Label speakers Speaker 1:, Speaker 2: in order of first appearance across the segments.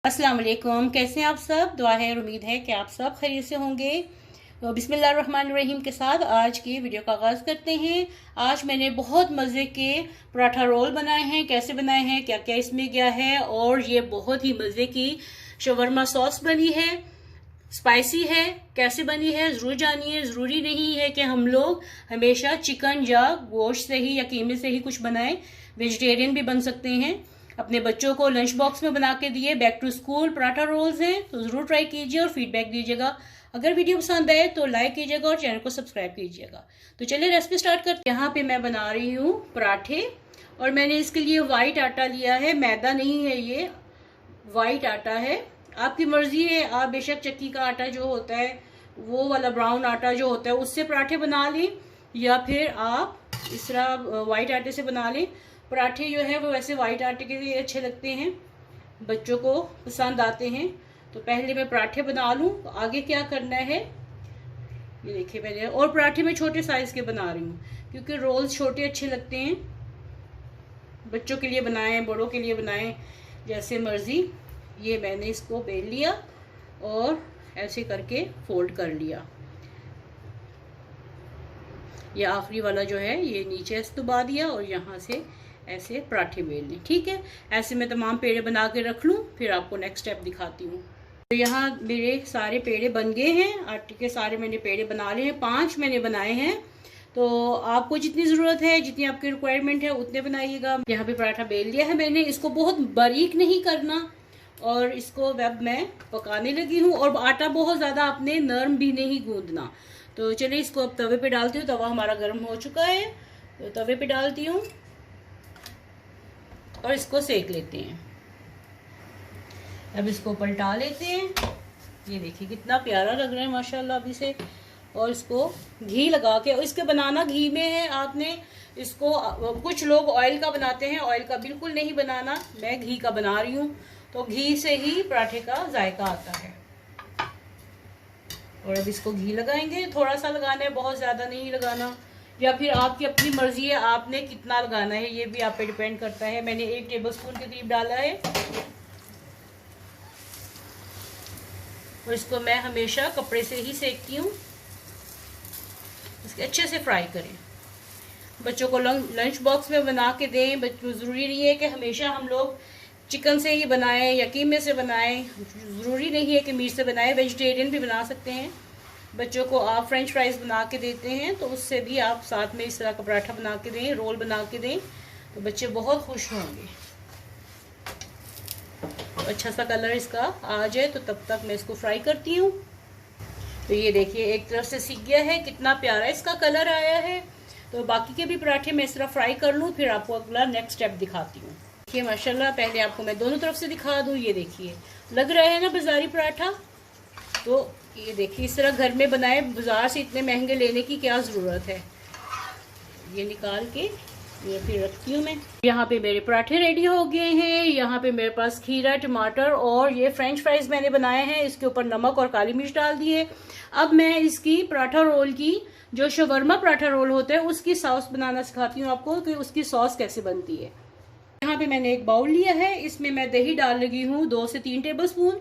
Speaker 1: अस्सलाम वालेकुम। कैसे हैं आप सब? दुआ है और उम्मीद है कि आप सब खैरियत से होंगे। तो बिस्मिल्लाहिर्रहमानिर्रहीम के साथ आज की वीडियो का आगाज़ करते हैं। आज मैंने बहुत मज़े के पराठा रोल बनाए हैं। कैसे बनाए हैं, क्या क्या इसमें गया है, और ये बहुत ही मज़े की शवरमा सॉस बनी है, स्पाइसी है। कैसे बनी है ज़रूर जानिए। ज़रूरी नहीं है कि हम लोग हमेशा चिकन या गोश्त से ही या कीमे से ही कुछ बनाएं, वेजिटेरियन भी बन सकते हैं। अपने बच्चों को लंच बॉक्स में बना के दिए। Back to school paratha rolls हैं, तो ज़रूर ट्राई कीजिए और फीडबैक दीजिएगा। अगर वीडियो पसंद आए तो लाइक कीजिएगा और चैनल को सब्सक्राइब कीजिएगा। तो चलिए रेसिपी स्टार्ट करते हैं। यहाँ पे मैं बना रही हूँ पराठे, और मैंने इसके लिए वाइट आटा लिया है, मैदा नहीं है, ये वाइट आटा है। आपकी मर्जी है, आप बेशक चक्की का आटा जो होता है, वो वाला ब्राउन आटा जो होता है, उससे पराठे बना लें, या फिर आप इस तरह वाइट आटे से बना लें। पराठे जो है वो वैसे वाइट आटे के लिए अच्छे लगते हैं, बच्चों को पसंद आते हैं। तो पहले मैं पराठे बना लूँ। तो आगे क्या करना है ये देखिए मैंने, और पराठे मैं छोटे साइज के बना रही हूँ क्योंकि रोल्स छोटे अच्छे लगते हैं। बच्चों के लिए बनाएं, बड़ों के लिए बनाएं, जैसे मर्जी। ये मैंने इसको बेल लिया और ऐसे करके फोल्ड कर लिया। ये आखिरी वाला जो है ये नीचे से दबा दिया और यहाँ से ऐसे पराठे बेल लें। ठीक है, ऐसे मैं तमाम पेड़े बना के रख लूँ, फिर आपको नेक्स्ट स्टेप दिखाती हूँ। तो यहाँ मेरे सारे पेड़े बन गए हैं, आटे के सारे मैंने पेड़े बना लिए हैं। 5 मैंने बनाए हैं। तो आपको जितनी ज़रूरत है, जितनी आपकी रिक्वायरमेंट है, उतने बनाइएगा। यहाँ पे पराठा बेल लिया है मैंने। इसको बहुत बारीक नहीं करना, और इसको अब मैं पकाने लगी हूँ। और आटा बहुत ज़्यादा आपने नरम भी नहीं गूंदना। तो चलिए इसको अब तवे पे डालती हूँ। तवा हमारा गर्म हो चुका है, तो तवे पे डालती हूँ और इसको सेक लेते हैं। अब इसको पलटा लेते हैं। ये देखिए कितना प्यारा लग रहा है माशाल्लाह अभी से। और इसको घी लगा के, और इसके बनाना घी में है। आपने इसको, कुछ लोग ऑयल का बनाते हैं, ऑयल का बिल्कुल नहीं बनाना। मैं घी का बना रही हूँ, तो घी से ही पराठे का जायका आता है। और अब इसको घी लगाएंगे, थोड़ा सा लगाना है, बहुत ज़्यादा नहीं लगाना। या फिर आपकी अपनी मर्जी है, आपने कितना लगाना है, ये भी आप पे डिपेंड करता है। मैंने 1 टेबलस्पून के करीब डाला है। और इसको मैं हमेशा कपड़े से ही सेकती हूँ। इसके अच्छे से फ्राई करें। बच्चों को लंच बॉक्स में बना के दें। बच्चों, ज़रूरी नहीं है कि हमेशा हम लोग चिकन से ही बनाएं या कीमे से बनाएं। ज़रूरी नहीं है कि मीट से बनाएं, वेजिटेरियन भी बना सकते हैं। बच्चों को आप फ्रेंच फ्राइज बना के देते हैं, तो उससे भी आप साथ में इस तरह का पराठा बना के दें, रोल बना के दें, तो बच्चे बहुत खुश होंगे। तो अच्छा सा कलर इसका आ जाए, तो तब तक मैं इसको फ्राई करती हूँ। तो ये देखिए एक तरफ से सीख गया है, कितना प्यारा इसका कलर आया है। तो बाकी के भी पराठे मैं इस तरह फ्राई कर लूँ, फिर आपको अगला नेक्स्ट स्टेप दिखाती हूँ। देखिए माशाल्लाह, पहले आपको मैं दोनों तरफ से दिखा दूँ। ये देखिए लग रहा है ना बाजारी पराठा। तो ये देखिए इस तरह घर में बनाए, बाजार से इतने महंगे लेने की क्या ज़रूरत है। ये निकाल के ये फिर रखती हूँ मैं। यहाँ पे मेरे पराठे रेडी हो गए हैं। यहाँ पे मेरे पास खीरा, टमाटर और ये फ्रेंच फ्राइज मैंने बनाए हैं। इसके ऊपर नमक और काली मिर्च डाल दिए। अब मैं इसकी पराठा रोल की, जो शवरमा पराठा रोल होता है, उसकी सॉस बनाना सिखाती हूँ आपको कि उसकी सॉस कैसे बनती है। यहाँ पे मैंने एक बाउल लिया है, इसमें मैं दही डाल लगी हूँ 2 से 3 टेबलस्पून।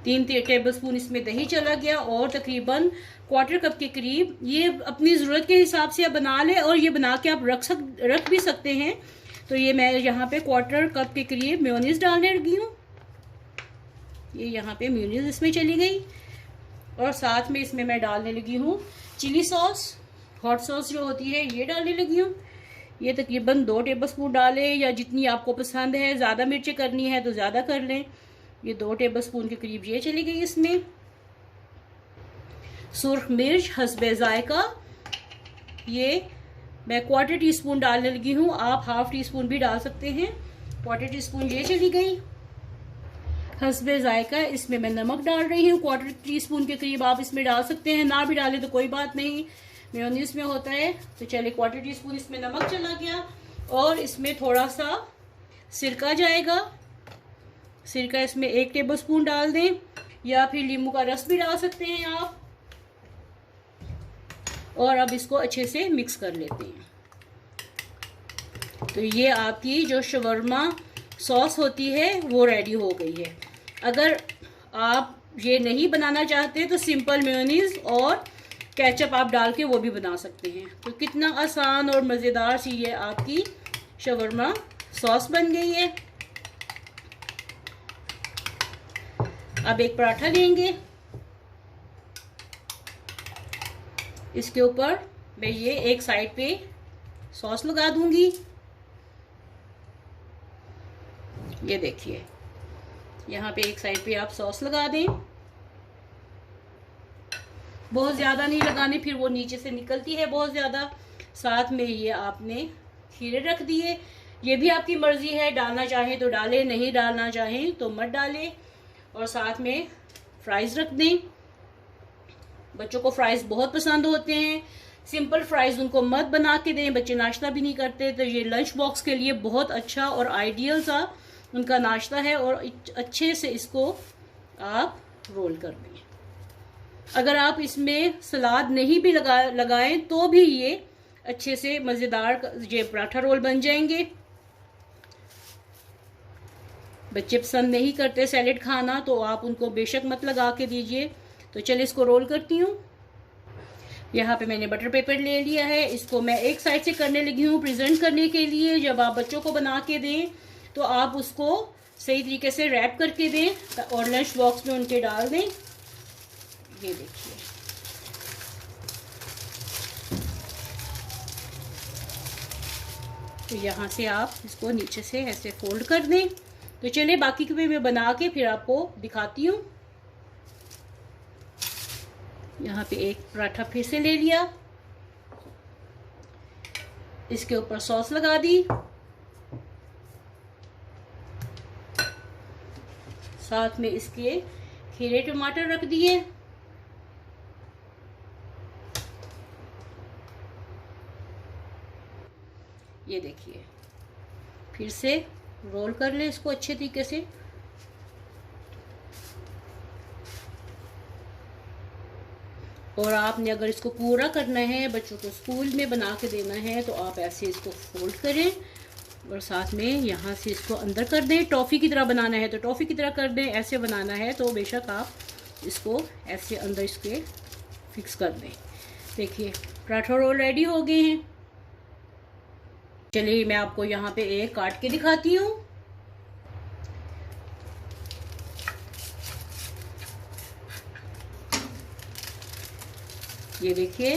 Speaker 1: 3 टेबलस्पून इसमें दही चला गया, और तकरीबन 1/4 कप के करीब, ये अपनी ज़रूरत के हिसाब से आप बना लें, और ये बना के आप रख भी सकते हैं। तो ये मैं यहाँ पे 1/4 कप के करीब मेयोनीज डालने लगी हूँ। ये यहाँ पे मेयोनीज इसमें चली गई, और साथ में इसमें मैं डालने लगी हूँ चिली सॉस, हॉट सॉस जो होती है, ये डालने लगी हूँ। ये तकरीबन 2 टेबलस्पून डालें, या जितनी आपको पसंद है। ज़्यादा मिर्चें करनी है तो ज़्यादा कर लें। ये 2 टेबलस्पून के करीब ये चली गई। इसमें सुर्ख मिर्च हस्बे जायका, ये मैं 1/4 टीस्पून डालने लगी हूँ। आप 1/2 टीस्पून भी डाल सकते हैं। 1/4 टीस्पून ये चली गई। हस्बे जायका इसमें मैं नमक डाल रही हूँ, 1/4 टीस्पून के करीब आप इसमें डाल सकते हैं। ना भी डालें तो कोई बात नहीं, मेयोनीज में होता है। तो चलिए 1/4 टीस्पून इसमें नमक चला गया, और इसमें थोड़ा सा सिरका जाएगा। सिरका इसमें 1 टेबलस्पून डाल दें, या फिर नींबू का रस भी डाल सकते हैं आप। और अब इसको अच्छे से मिक्स कर लेते हैं। तो ये आपकी जो शवरमा सॉस होती है वो रेडी हो गई है। अगर आप ये नहीं बनाना चाहते तो सिंपल मेयोनीज और केचप आप डाल के वो भी बना सकते हैं। तो कितना आसान और मज़ेदार सी ये आपकी शवरमा सॉस बन गई है। अब एक पराठा लेंगे, इसके ऊपर मैं ये एक साइड पे सॉस लगा दूंगी। ये देखिए, यहाँ पे एक साइड पे आप सॉस लगा दें, बहुत ज़्यादा नहीं लगाने, फिर वो नीचे से निकलती है बहुत ज़्यादा। साथ में ये आपने खीरे रख दिए, ये भी आपकी मर्जी है, डालना चाहें तो डालें, नहीं डालना चाहें तो मत डालें। और साथ में फ्राइज़ रख दें, बच्चों को फ्राइज़ बहुत पसंद होते हैं। सिंपल फ्राइज़ उनको मत बना के दें, बच्चे नाश्ता भी नहीं करते, तो ये लंच बॉक्स के लिए बहुत अच्छा और आइडियल सा उनका नाश्ता है। और अच्छे से इसको आप रोल कर दें। अगर आप इसमें सलाद नहीं भी लगाएं तो भी ये अच्छे से मज़ेदार ये पराठा रोल बन जाएंगे। बच्चे पसंद नहीं करते सैलेड खाना, तो आप उनको बेशक मत लगा के दीजिए। तो चलिए इसको रोल करती हूँ। यहाँ पे मैंने बटर पेपर ले लिया है, इसको मैं एक साइड से करने लगी हूँ प्रेजेंट करने के लिए। जब आप बच्चों को बना के दें तो आप उसको सही तरीके से रैप करके दें और लंच बॉक्स में उनके डाल दें। ये देखिए, तो यहाँ से आप इसको नीचे से ऐसे फोल्ड कर दें। तो चलिए बाकी के भी मैं बना के फिर आपको दिखाती हूँ। यहाँ पे एक पराठा फिर से ले लिया, इसके ऊपर सॉस लगा दी, साथ में इसके खीरे टमाटर रख दिए। ये देखिए, फिर से रोल कर ले इसको अच्छे तरीके से। और आपने अगर इसको पूरा करना है, बच्चों को स्कूल में बना के देना है, तो आप ऐसे इसको फोल्ड करें और साथ में यहाँ से इसको अंदर कर दें। टॉफ़ी की तरह बनाना है तो टॉफ़ी की तरह कर दें, ऐसे बनाना है तो बेशक आप इसको ऐसे अंदर इसके फिक्स कर दें। देखिए पराठा रोल रेडी हो गए हैं। चलिए मैं आपको यहाँ पे एक काट के दिखाती हूँ। ये देखिए,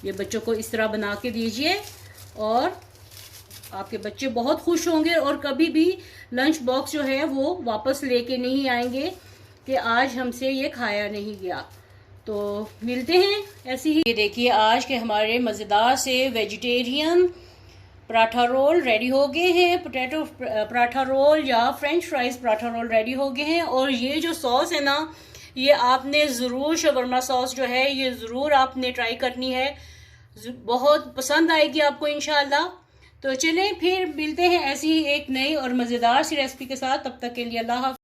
Speaker 1: ये बच्चों को इस तरह बना के दीजिए और आपके बच्चे बहुत खुश होंगे और कभी भी लंच बॉक्स जो है वो वापस लेके नहीं आएंगे कि आज हमसे ये खाया नहीं गया। तो मिलते हैं ऐसी ही। ये देखिए, आज के हमारे मज़ेदार से वेजिटेरियन पराठा रोल रेडी हो गए हैं। पोटैटो पराठा रोल या French fries paratha roll ready हो गए हैं। और ये जो सॉस है ना, ये आपने ज़रूर शवरमा सॉस जो है ये ज़रूर आपने ट्राई करनी है, बहुत पसंद आएगी आपको इंशाल्लाह। तो चलें फिर मिलते हैं ऐसी ही एक नई और मज़ेदार सी रेसिपी के साथ। तब तक के लिए अल्लाह हाफ़िज़।